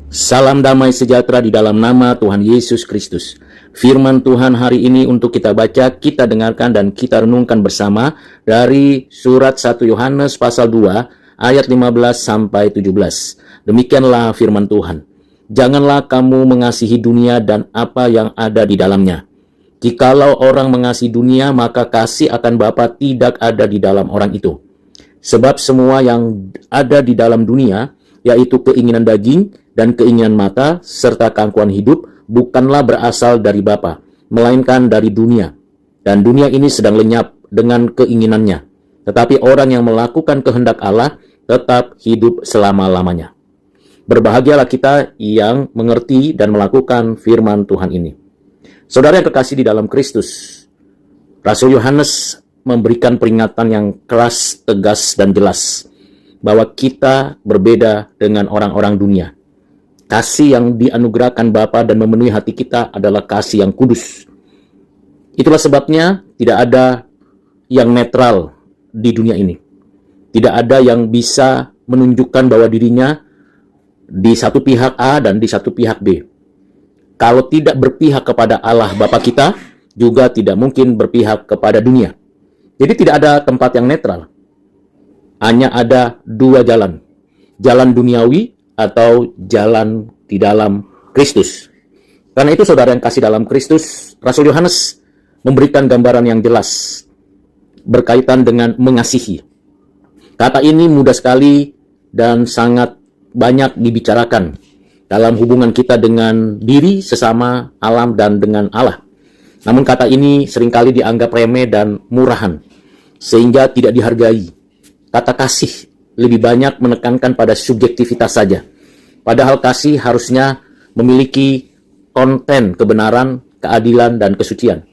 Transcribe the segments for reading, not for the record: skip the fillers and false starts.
Salam damai sejahtera di dalam nama Tuhan Yesus Kristus. Firman Tuhan hari ini untuk kita baca, kita dengarkan, dan kita renungkan bersama dari surat 1 Yohanes pasal 2 ayat 15 sampai 17. Demikianlah firman Tuhan. Janganlah kamu mengasihi dunia dan apa yang ada di dalamnya. Jikalau orang mengasihi dunia, maka kasih akan Bapa tidak ada di dalam orang itu. Sebab semua yang ada di dalam dunia, yaitu keinginan daging dan keinginan mata, serta keangkuhan hidup, bukanlah berasal dari Bapa, melainkan dari dunia. Dan dunia ini sedang lenyap dengan keinginannya. Tetapi orang yang melakukan kehendak Allah tetap hidup selama-lamanya. Berbahagialah kita yang mengerti dan melakukan firman Tuhan ini. Saudara yang kekasih di dalam Kristus, Rasul Yohanes memberikan peringatan yang keras, tegas, dan jelas bahwa kita berbeda dengan orang-orang dunia. Kasih yang dianugerahkan Bapa dan memenuhi hati kita adalah kasih yang kudus. Itulah sebabnya tidak ada yang netral di dunia ini. Tidak ada yang bisa menunjukkan bahwa dirinya di satu pihak A dan di satu pihak B. Kalau tidak berpihak kepada Allah Bapa kita, juga tidak mungkin berpihak kepada dunia. Jadi tidak ada tempat yang netral. Hanya ada dua jalan. Jalan duniawi atau jalan di dalam Kristus. Karena itu saudara yang kasih dalam Kristus, Rasul Yohanes memberikan gambaran yang jelas berkaitan dengan mengasihi. Kata ini mudah sekali dan sangat banyak dibicarakan dalam hubungan kita dengan diri, sesama, alam, dan dengan Allah. Namun kata ini seringkali dianggap remeh dan murahan, sehingga tidak dihargai. Kata kasih lebih banyak menekankan pada subjektivitas saja. Padahal kasih harusnya memiliki konten kebenaran, keadilan, dan kesucian.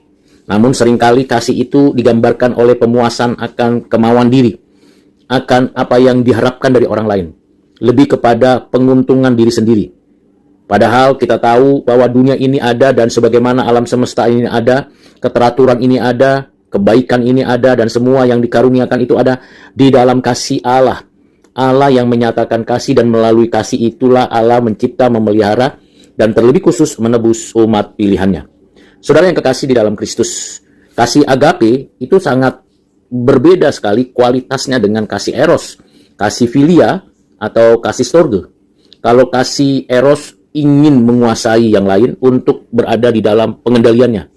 Namun seringkali kasih itu digambarkan oleh pemuasan akan kemauan diri, akan apa yang diharapkan dari orang lain, lebih kepada penguntungan diri sendiri. Padahal kita tahu bahwa dunia ini ada, dan sebagaimana alam semesta ini ada, keteraturan ini ada, kebaikan ini ada, dan semua yang dikaruniakan itu ada di dalam kasih Allah. Allah yang menyatakan kasih, dan melalui kasih itulah Allah mencipta, memelihara, dan terlebih khusus menebus umat pilihannya. Saudara yang kekasih di dalam Kristus, kasih agape itu sangat berbeda sekali kualitasnya dengan kasih eros, kasih filia, atau kasih storge. Kalau kasih eros ingin menguasai yang lain untuk berada di dalam pengendaliannya.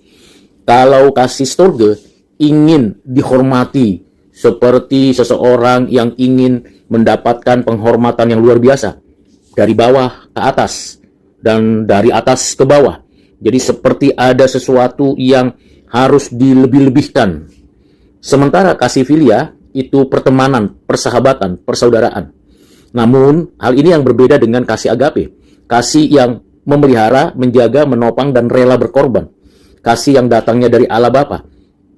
Kalau kasih storge ingin dihormati seperti seseorang yang ingin mendapatkan penghormatan yang luar biasa dari bawah ke atas dan dari atas ke bawah. Jadi seperti ada sesuatu yang harus dilebih-lebihkan. Sementara kasih filia itu pertemanan, persahabatan, persaudaraan. Namun hal ini yang berbeda dengan kasih agape. Kasih yang memelihara, menjaga, menopang, dan rela berkorban. Kasih yang datangnya dari Allah Bapa.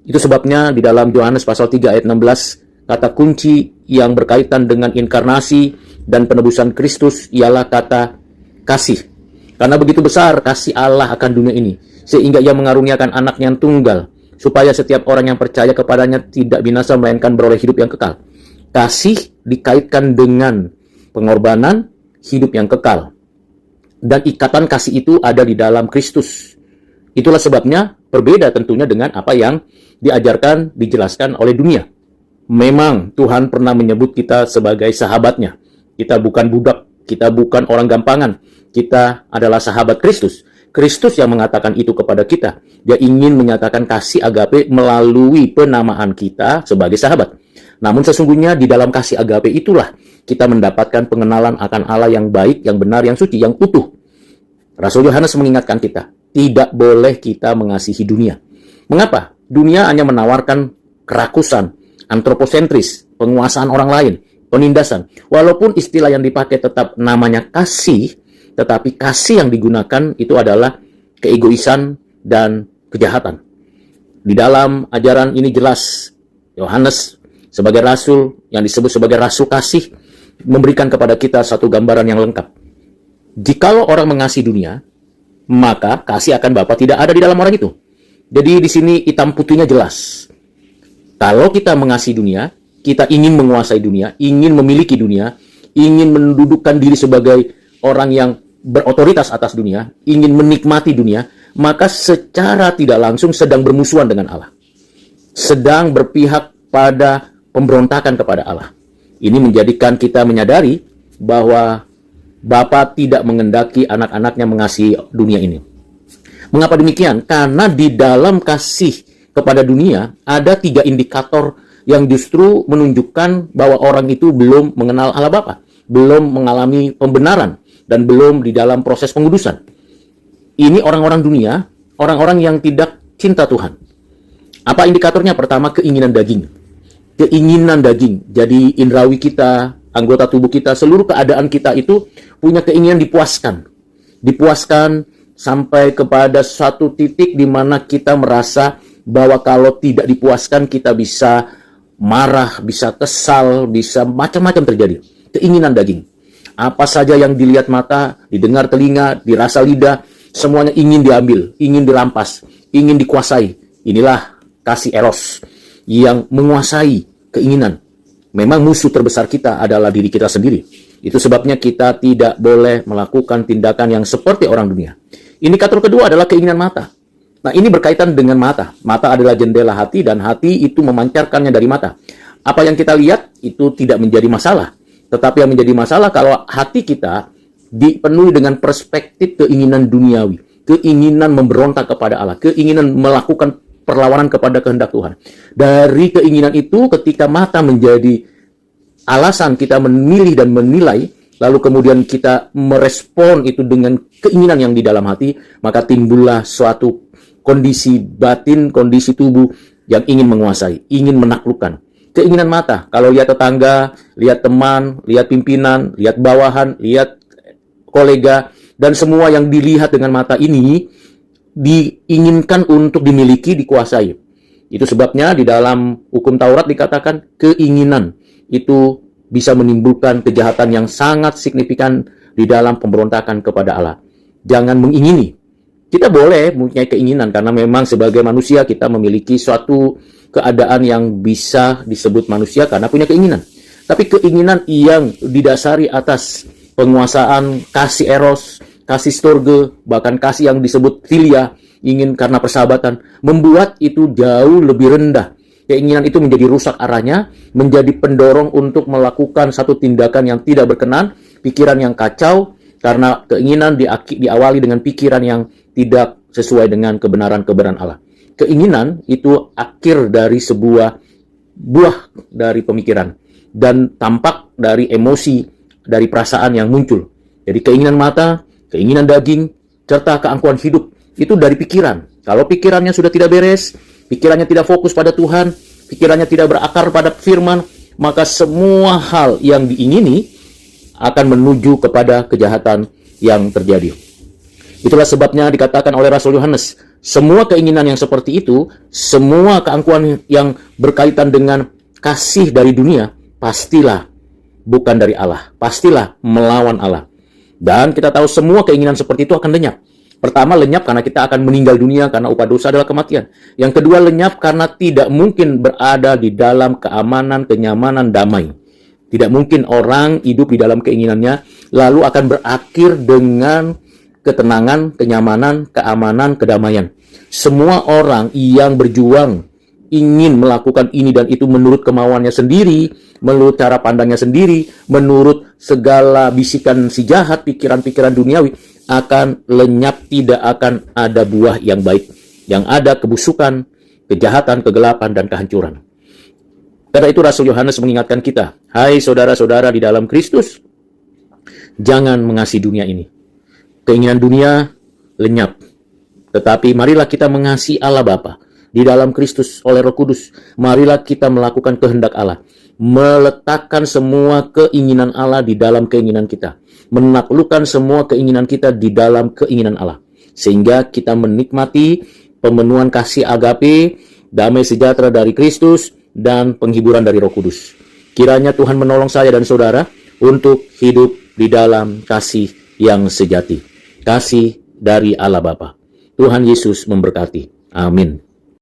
Itu sebabnya di dalam Yohanes pasal 3 ayat 16, kata kunci yang berkaitan dengan inkarnasi dan penebusan Kristus ialah kata kasih. Karena begitu besar kasih Allah akan dunia ini, sehingga ia mengaruniakan anaknya yang tunggal, supaya setiap orang yang percaya kepadanya tidak binasa, melainkan beroleh hidup yang kekal. Kasih dikaitkan dengan pengorbanan, hidup yang kekal. Dan ikatan kasih itu ada di dalam Kristus. Itulah sebabnya berbeda tentunya dengan apa yang diajarkan, dijelaskan oleh dunia. Memang Tuhan pernah menyebut kita sebagai sahabatnya. Kita bukan budak, kita bukan orang gampangan. Kita adalah sahabat Kristus. Kristus yang mengatakan itu kepada kita. Dia ingin menyatakan kasih agape melalui penamaan kita sebagai sahabat. Namun sesungguhnya di dalam kasih agape itulah kita mendapatkan pengenalan akan Allah yang baik, yang benar, yang suci, yang utuh. Rasul Yohanes mengingatkan kita, tidak boleh kita mengasihi dunia. Mengapa? Dunia hanya menawarkan kerakusan, antroposentris, penguasaan orang lain, penindasan. Walaupun istilah yang dipakai tetap namanya kasih, tetapi kasih yang digunakan itu adalah keegoisan dan kejahatan. Di dalam ajaran ini jelas, Yohanes sebagai rasul yang disebut sebagai rasul kasih memberikan kepada kita satu gambaran yang lengkap. Jikalau orang mengasihi dunia, maka kasih akan Bapa tidak ada di dalam orang itu. Jadi di sini hitam putihnya jelas. Kalau kita mengasihi dunia, kita ingin menguasai dunia, ingin memiliki dunia, ingin mendudukkan diri sebagai orang yang berotoritas atas dunia, ingin menikmati dunia, maka secara tidak langsung sedang bermusuhan dengan Allah. Sedang berpihak pada pemberontakan kepada Allah. Ini menjadikan kita menyadari bahwa Bapa tidak mengendaki anak-anaknya mengasihi dunia ini. Mengapa demikian? Karena di dalam kasih kepada dunia ada 3 indikator yang justru menunjukkan bahwa orang itu belum mengenal Allah Bapa, belum mengalami pembenaran, dan belum di dalam proses pengudusan. Ini orang-orang dunia, orang-orang yang tidak cinta Tuhan. Apa indikatornya? Pertama, keinginan daging. Keinginan daging. Jadi indrawi kita, anggota tubuh kita, seluruh keadaan kita itu punya keinginan dipuaskan. Dipuaskan sampai kepada satu titik di mana kita merasa bahwa kalau tidak dipuaskan kita bisa marah, bisa kesal, bisa macam-macam terjadi. Keinginan daging. Apa saja yang dilihat mata, didengar telinga, dirasa lidah, semuanya ingin diambil, ingin dirampas, ingin dikuasai. Inilah kasih eros yang menguasai keinginan. Memang musuh terbesar kita adalah diri kita sendiri. Itu sebabnya kita tidak boleh melakukan tindakan yang seperti orang dunia. Indikator kedua adalah keinginan mata. Nah, ini berkaitan dengan mata. Mata adalah jendela hati dan hati itu memancarkannya dari mata. Apa yang kita lihat itu tidak menjadi masalah. Tetapi yang menjadi masalah kalau hati kita dipenuhi dengan perspektif keinginan duniawi, keinginan memberontak kepada Allah, keinginan melakukan perlawanan kepada kehendak Tuhan. Dari keinginan itu, ketika mata menjadi alasan kita memilih dan menilai, lalu kemudian kita merespon itu dengan keinginan yang di dalam hati, maka timbullah suatu kondisi batin, kondisi tubuh yang ingin menguasai, ingin menaklukkan. Keinginan mata, kalau lihat tetangga, lihat teman, lihat pimpinan, lihat bawahan, lihat kolega, dan semua yang dilihat dengan mata ini diinginkan untuk dimiliki, dikuasai. Itu sebabnya di dalam hukum Taurat dikatakan keinginan itu bisa menimbulkan kejahatan yang sangat signifikan di dalam pemberontakan kepada Allah. Jangan mengingini. Kita boleh mempunyai keinginan karena memang sebagai manusia kita memiliki suatu keadaan yang bisa disebut manusia karena punya keinginan. Tapi keinginan yang didasari atas penguasaan kasih eros, kasih storge, bahkan kasih yang disebut filia, ingin karena persahabatan, membuat itu jauh lebih rendah. Keinginan itu menjadi rusak arahnya, menjadi pendorong untuk melakukan satu tindakan yang tidak berkenan, pikiran yang kacau, karena keinginan diawali dengan pikiran yang tidak sesuai dengan kebenaran-kebenaran Allah. Keinginan itu akhir dari sebuah buah dari pemikiran dan tampak dari emosi, dari perasaan yang muncul. Jadi keinginan mata, keinginan daging, serta keangkuhan hidup itu dari pikiran. Kalau pikirannya sudah tidak beres, pikirannya tidak fokus pada Tuhan, pikirannya tidak berakar pada firman, maka semua hal yang diingini akan menuju kepada kejahatan yang terjadi. Itulah sebabnya dikatakan oleh Rasul Yohanes, semua keinginan yang seperti itu, semua keangkuhan yang berkaitan dengan kasih dari dunia, pastilah bukan dari Allah, pastilah melawan Allah. Dan kita tahu semua keinginan seperti itu akan lenyap. Pertama, lenyap karena kita akan meninggal dunia karena upah dosa adalah kematian. Yang kedua, lenyap karena tidak mungkin berada di dalam keamanan, kenyamanan, damai. Tidak mungkin orang hidup di dalam keinginannya lalu akan berakhir dengan ketenangan, kenyamanan, keamanan, kedamaian. Semua orang yang berjuang ingin melakukan ini dan itu menurut kemauannya sendiri, menurut cara pandangnya sendiri, menurut segala bisikan si jahat, pikiran-pikiran duniawi, akan lenyap, tidak akan ada buah yang baik. Yang ada kebusukan, kejahatan, kegelapan, dan kehancuran. Karena itu Rasul Yohanes mengingatkan kita, hai saudara-saudara di dalam Kristus, jangan mengasihi dunia ini. Keinginan dunia lenyap. Tetapi marilah kita mengasihi Allah Bapa di dalam Kristus oleh Roh Kudus. Marilah kita melakukan kehendak Allah. Meletakkan semua keinginan Allah di dalam keinginan kita. Menaklukkan semua keinginan kita di dalam keinginan Allah. Sehingga kita menikmati pemenuhan kasih agape, damai sejahtera dari Kristus, dan penghiburan dari Roh Kudus. Kiranya Tuhan menolong saya dan saudara untuk hidup di dalam kasih yang sejati. Kasih dari Allah Bapa. Tuhan Yesus memberkati. Amin.